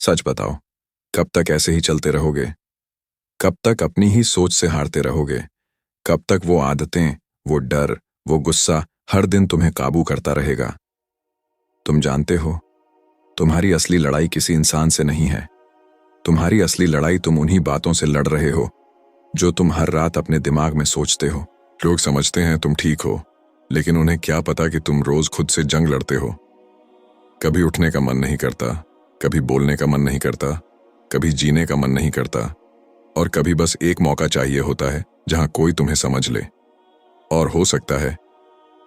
सच बताओ, कब तक ऐसे ही चलते रहोगे? कब तक अपनी ही सोच से हारते रहोगे? कब तक वो आदतें, वो डर, वो गुस्सा हर दिन तुम्हें काबू करता रहेगा? तुम जानते हो, तुम्हारी असली लड़ाई किसी इंसान से नहीं है। तुम्हारी असली लड़ाई तुम उन्हीं बातों से लड़ रहे हो जो तुम हर रात अपने दिमाग में सोचते हो। लोग समझते हैं तुम ठीक हो, लेकिन उन्हें क्या पता कि तुम रोज खुद से जंग लड़ते हो। कभी उठने का मन नहीं करता, कभी बोलने का मन नहीं करता, कभी जीने का मन नहीं करता, और कभी बस एक मौका चाहिए होता है जहां कोई तुम्हें समझ ले। और हो सकता है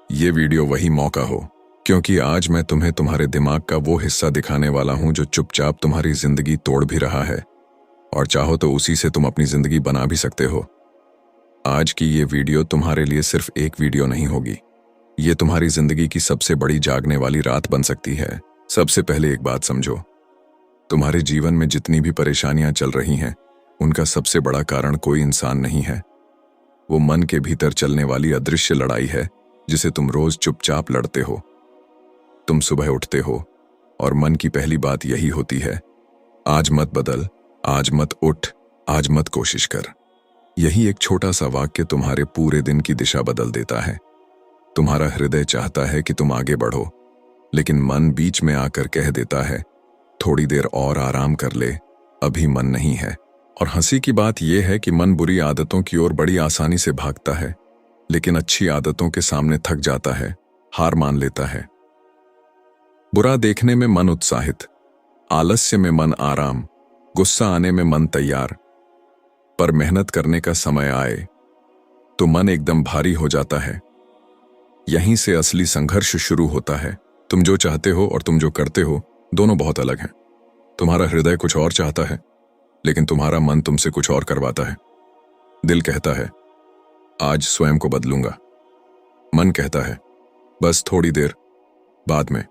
ये वीडियो वही मौका हो, क्योंकि आज मैं तुम्हें तुम्हारे दिमाग का वो हिस्सा दिखाने वाला हूं जो चुपचाप तुम्हारी जिंदगी तोड़ भी रहा है, और चाहो तो उसी से तुम अपनी जिंदगी बना भी सकते हो। आज की ये वीडियो तुम्हारे लिए सिर्फ एक वीडियो नहीं होगी, ये तुम्हारी जिंदगी की सबसे बड़ी जागने वाली रात बन सकती है। सबसे पहले एक बात समझो, तुम्हारे जीवन में जितनी भी परेशानियां चल रही हैं, उनका सबसे बड़ा कारण कोई इंसान नहीं है। वो मन के भीतर चलने वाली अदृश्य लड़ाई है जिसे तुम रोज चुपचाप लड़ते हो। तुम सुबह उठते हो और मन की पहली बात यही होती है, आज मत बदल, आज मत उठ, आज मत कोशिश कर। यही एक छोटा सा वाक्य तुम्हारे पूरे दिन की दिशा बदल देता है। तुम्हारा हृदय चाहता है कि तुम आगे बढ़ो, लेकिन मन बीच में आकर कह देता है, थोड़ी देर और आराम कर ले, अभी मन नहीं है। और हंसी की बात यह है कि मन बुरी आदतों की ओर बड़ी आसानी से भागता है, लेकिन अच्छी आदतों के सामने थक जाता है, हार मान लेता है। बुरा देखने में मन उत्साहित, आलस्य में मन आराम, गुस्सा आने में मन तैयार, पर मेहनत करने का समय आए तो मन एकदम भारी हो जाता है। यहीं से असली संघर्ष शुरू होता है। तुम जो चाहते हो और तुम जो करते हो, दोनों बहुत अलग हैं। तुम्हारा हृदय कुछ और चाहता है, लेकिन तुम्हारा मन तुमसे कुछ और करवाता है। दिल कहता है, आज स्वयं को बदलूंगा। मन कहता है, बस थोड़ी देर, बाद में।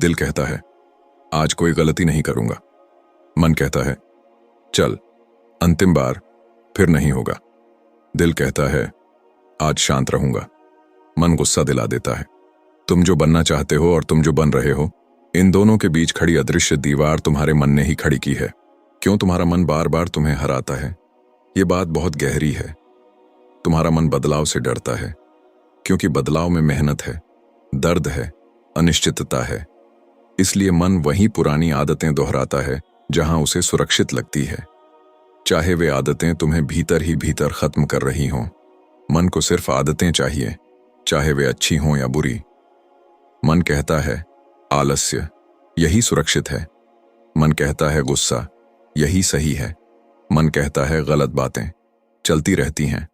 दिल कहता है, आज कोई गलती नहीं करूंगा। मन कहता है, चल अंतिम बार, फिर नहीं होगा। दिल कहता है, आज शांत रहूंगा। मन गुस्सा दिला देता है। तुम जो बनना चाहते हो और तुम जो बन रहे हो, इन दोनों के बीच खड़ी अदृश्य दीवार तुम्हारे मन ने ही खड़ी की है। क्यों तुम्हारा मन बार बार तुम्हें हराता है? ये बात बहुत गहरी है। तुम्हारा मन बदलाव से डरता है, क्योंकि बदलाव में मेहनत है, दर्द है, अनिश्चितता है। इसलिए मन वही पुरानी आदतें दोहराता है जहां उसे सुरक्षित लगती है, चाहे वे आदतें तुम्हें भीतर ही भीतर खत्म कर रही हों। मन को सिर्फ आदतें चाहिए, चाहे वे अच्छी हों या बुरी। मन कहता है आलस्य, यही सुरक्षित है। मन कहता है गुस्सा, यही सही है। मन कहता है गलत बातें चलती रहती हैं।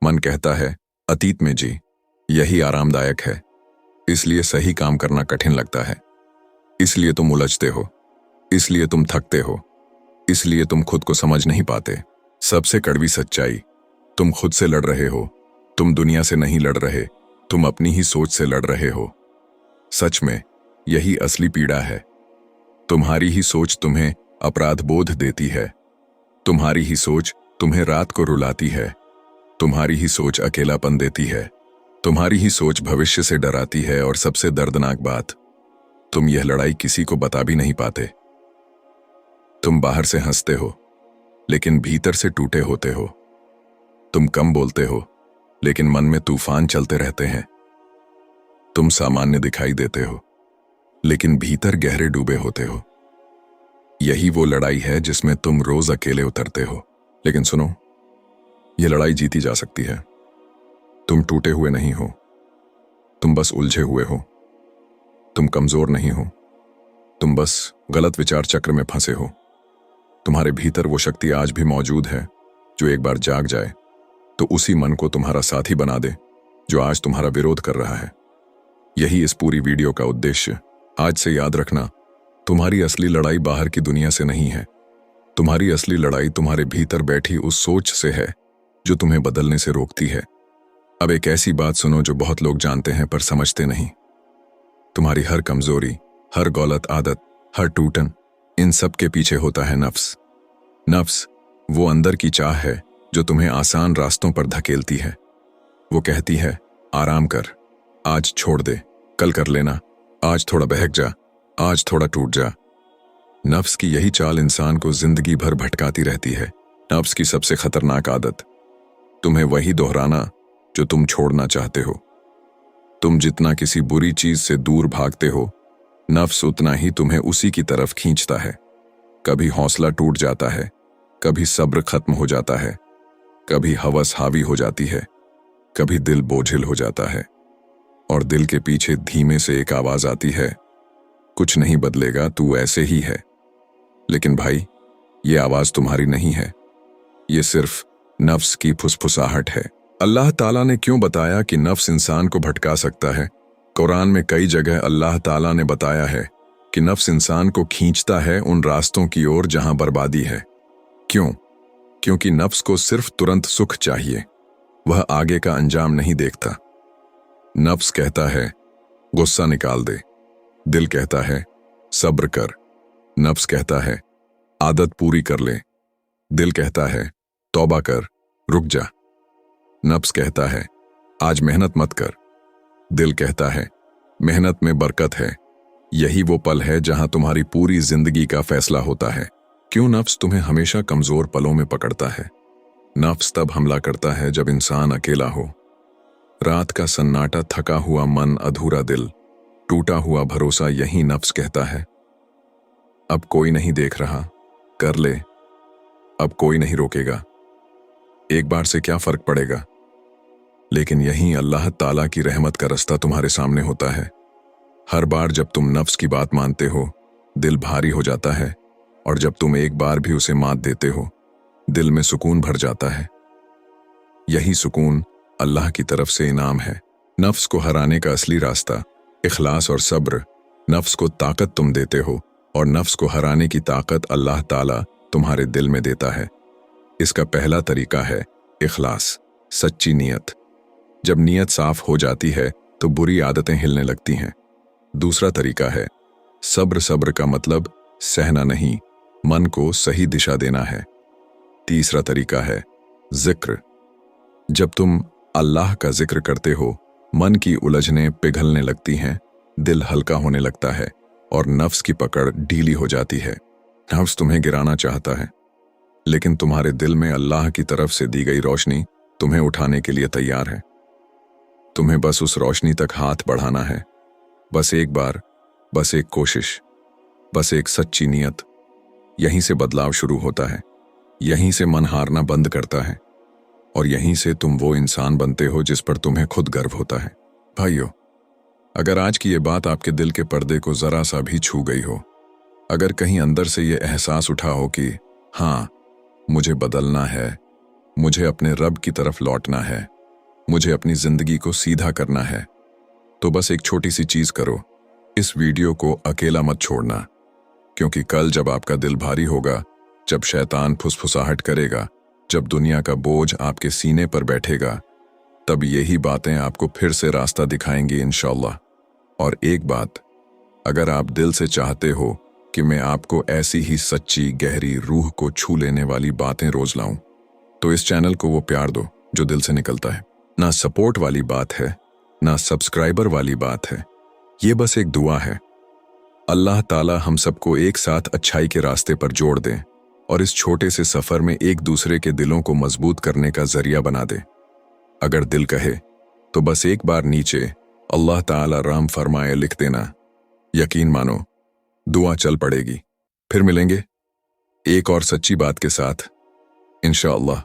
मन कहता है अतीत में जी, यही आरामदायक है। इसलिए सही काम करना कठिन लगता है। इसलिए तुम उलझते हो, इसलिए तुम थकते हो, इसलिए तुम खुद को समझ नहीं पाते। सबसे कड़वी सच्चाई, तुम खुद से लड़ रहे हो। तुम दुनिया से नहीं लड़ रहे, तुम अपनी ही सोच से लड़ रहे हो। सच में यही असली पीड़ा है। तुम्हारी ही सोच तुम्हें अपराध बोध देती है। तुम्हारी ही सोच तुम्हें रात को रुलाती है। तुम्हारी ही सोच अकेलापन देती है। तुम्हारी ही सोच भविष्य से डराती है। और सबसे दर्दनाक बात, तुम यह लड़ाई किसी को बता भी नहीं पाते। तुम बाहर से हंसते हो, लेकिन भीतर से टूटे होते हो। तुम कम बोलते हो, लेकिन मन में तूफान चलते रहते हैं। तुम सामान्य दिखाई देते हो, लेकिन भीतर गहरे डूबे होते हो। यही वो लड़ाई है जिसमें तुम रोज अकेले उतरते हो। लेकिन सुनो, यह लड़ाई जीती जा सकती है। तुम टूटे हुए नहीं हो, तुम बस उलझे हुए हो। तुम कमजोर नहीं हो, तुम बस गलत विचार चक्र में फंसे हो। तुम्हारे भीतर वो शक्ति आज भी मौजूद है जो एक बार जाग जाए तो उसी मन को तुम्हारा साथी बना दे जो आज तुम्हारा विरोध कर रहा है। यही इस पूरी वीडियो का उद्देश्य। आज से याद रखना, तुम्हारी असली लड़ाई बाहर की दुनिया से नहीं है। तुम्हारी असली लड़ाई तुम्हारे भीतर बैठी उस सोच से है जो तुम्हें बदलने से रोकती है। अब एक ऐसी बात सुनो जो बहुत लोग जानते हैं पर समझते नहीं। तुम्हारी हर कमजोरी, हर गलत आदत, हर टूटन, इन सब के पीछे होता है नफ्स। नफ्स वो अंदर की चाह है जो तुम्हें आसान रास्तों पर धकेलती है। वो कहती है, आराम कर, आज छोड़ दे, कल कर लेना, आज थोड़ा बहक जा, आज थोड़ा टूट जा। नफ्स की यही चाल इंसान को जिंदगी भर भटकाती रहती है। नफ्स की सबसे खतरनाक आदत, तुम्हें वही दोहराना जो तुम छोड़ना चाहते हो। तुम जितना किसी बुरी चीज से दूर भागते हो, नफ्स उतना ही तुम्हें उसी की तरफ खींचता है। कभी हौसला टूट जाता है, कभी सब्र खत्म हो जाता है, कभी हवस हावी हो जाती है, कभी दिल बोझिल हो जाता है। और दिल के पीछे धीमे से एक आवाज आती है, कुछ नहीं बदलेगा, तू ऐसे ही है। लेकिन भाई, ये आवाज तुम्हारी नहीं है, ये सिर्फ नफ्स की फुसफुसाहट है। अल्लाह ताला ने क्यों बताया कि नफ्स इंसान को भटका सकता है? कुरान में कई जगह अल्लाह ताला ने बताया है कि नफ्स इंसान को खींचता है उन रास्तों की ओर जहां बर्बादी है। क्यों? क्योंकि नफ्स को सिर्फ तुरंत सुख चाहिए, वह आगे का अंजाम नहीं देखता। नफ्स कहता है गुस्सा निकाल दे, दिल कहता है सब्र कर। नफ्स कहता है आदत पूरी कर ले, दिल कहता है तौबा कर, रुक जा। नफ्स कहता है आज मेहनत मत कर, दिल कहता है मेहनत में बरकत है। यही वो पल है जहां तुम्हारी पूरी जिंदगी का फैसला होता है। क्यों नफ्स तुम्हें हमेशा कमजोर पलों में पकड़ता है? नफ्स तब हमला करता है जब इंसान अकेला हो। रात का सन्नाटा, थका हुआ मन, अधूरा दिल, टूटा हुआ भरोसा, यही नफ्स कहता है अब कोई नहीं देख रहा, कर ले, अब कोई नहीं रोकेगा, एक बार से क्या फर्क पड़ेगा। लेकिन यही अल्लाह ताला की रहमत का रास्ता तुम्हारे सामने होता है। हर बार जब तुम नफ्स की बात मानते हो, दिल भारी हो जाता है, और जब तुम एक बार भी उसे मात देते हो, दिल में सुकून भर जाता है। यही सुकून अल्लाह की तरफ से इनाम है। नफ्स को हराने का असली रास्ता इखलास और सब्र। नफ्स को ताकत तुम देते हो, और नफ्स को हराने की ताकत अल्लाह ताला तुम्हारे दिल में देता है। इसका पहला तरीका है इखलास, सच्ची नीयत। जब नीयत साफ हो जाती है तो बुरी आदतें हिलने लगती हैं। दूसरा तरीका है सब्र। सब्र का मतलब सहना नहीं, मन को सही दिशा देना है। तीसरा तरीका है जिक्र। जब तुम अल्लाह का जिक्र करते हो, मन की उलझनें पिघलने लगती हैं, दिल हल्का होने लगता है, और नफ्स की पकड़ ढीली हो जाती है। नफ्स तुम्हें गिराना चाहता है, लेकिन तुम्हारे दिल में अल्लाह की तरफ से दी गई रोशनी तुम्हें उठाने के लिए तैयार है। तुम्हें बस उस रोशनी तक हाथ बढ़ाना है। बस एक बार, बस एक कोशिश, बस एक सच्ची नीयत। यहीं से बदलाव शुरू होता है, यहीं से मन हारना बंद करता है, और यहीं से तुम वो इंसान बनते हो जिस पर तुम्हें खुद गर्व होता है। भाइयों, अगर आज की ये बात आपके दिल के पर्दे को जरा सा भी छू गई हो, अगर कहीं अंदर से ये एहसास उठा हो कि हाँ, मुझे बदलना है, मुझे अपने रब की तरफ लौटना है, मुझे अपनी जिंदगी को सीधा करना है, तो बस एक छोटी सी चीज करो, इस वीडियो को अकेला मत छोड़ना। क्योंकि कल जब आपका दिल भारी होगा, जब शैतान फुसफुसाहट करेगा, जब दुनिया का बोझ आपके सीने पर बैठेगा, तब यही बातें आपको फिर से रास्ता दिखाएंगी इंशाअल्लाह। और एक बात, अगर आप दिल से चाहते हो कि मैं आपको ऐसी ही सच्ची, गहरी, रूह को छू लेने वाली बातें रोज लाऊं, तो इस चैनल को वो प्यार दो जो दिल से निकलता है। ना सपोर्ट वाली बात है, ना सब्सक्राइबर वाली बात है, ये बस एक दुआ है। अल्लाह ताला हम सबको एक साथ अच्छाई के रास्ते पर जोड़ दें, और इस छोटे से सफर में एक दूसरे के दिलों को मजबूत करने का जरिया बना दे। अगर दिल कहे तो बस एक बार नीचे अल्लाह ताला राम फरमाए लिख देना। यकीन मानो, दुआ चल पड़ेगी। फिर मिलेंगे एक और सच्ची बात के साथ इंशाअल्लाह।